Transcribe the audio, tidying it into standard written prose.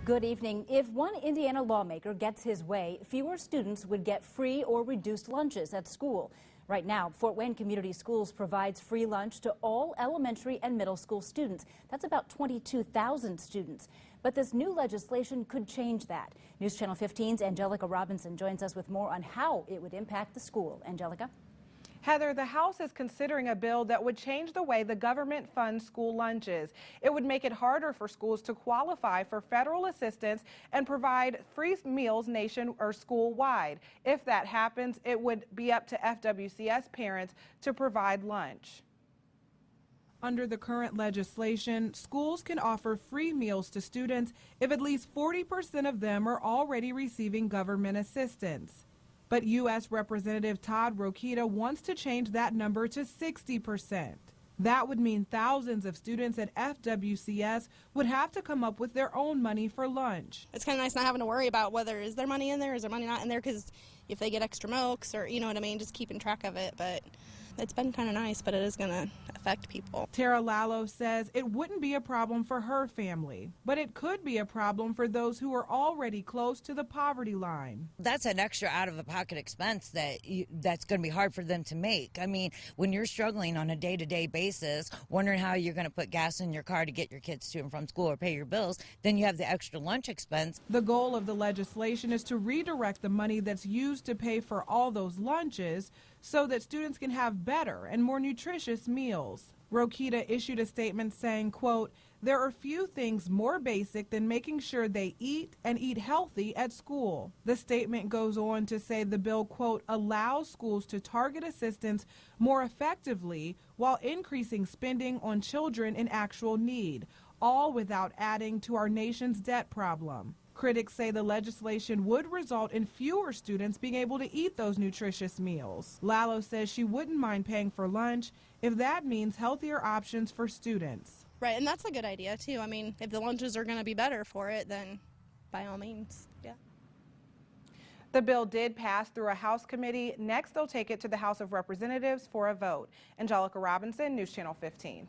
Good evening. If one Indiana lawmaker gets his way, fewer students would get free or reduced lunches at school. Right now, Fort Wayne Community Schools provides free lunch to all elementary and middle school students. That's about 22,000 students. But this new legislation could change that. News Channel 15's Angelica Robinson joins us with more on how it would impact the school. Angelica? Heather, the House is considering a bill that would change the way the government funds school lunches. It would make it harder for schools to qualify for federal assistance and provide free meals nation or school-wide. If that happens, it would be up to FWCS parents to provide lunch. Under the current legislation, schools can offer free meals to students if at least 40% of them are already receiving government assistance. But U.S. Representative Todd Rokita wants to change that number to 60%. That would mean thousands of students at FWCS would have to come up with their own money for lunch. It's kind of nice not having to worry about whether is there money in there, is there money not in there, because if they get extra milks or, you know what I mean, just keeping track of it. But it's been kind of nice, but it is going to affect people. Tara Lallo says it wouldn't be a problem for her family, but it could be a problem for those who are already close to the poverty line. That's an extra out-of-pocket expense that's going to be hard for them to make. I mean, when you're struggling on a day-to-day basis, wondering how you're going to put gas in your car to get your kids to and from school or pay your bills, then you have the extra lunch expense. The goal of the legislation is to redirect the money that's used to pay for all those lunches so that students can have better and more nutritious meals. Rokita issued a statement saying, quote, "There are few things more basic than making sure they eat and eat healthy at school." The statement goes on to say the bill, quote, "allows schools to target assistance more effectively while increasing spending on children in actual need, all without adding to our nation's debt problem." Critics say the legislation would result in fewer students being able to eat those nutritious meals. Lallo says she wouldn't mind paying for lunch if that means healthier options for students. Right, and that's a good idea too. I mean, if the lunches are going to be better for it, then by all means, yeah. The bill did pass through a House committee. Next, they'll take it to the House of Representatives for a vote. Angelica Robinson, News Channel 15.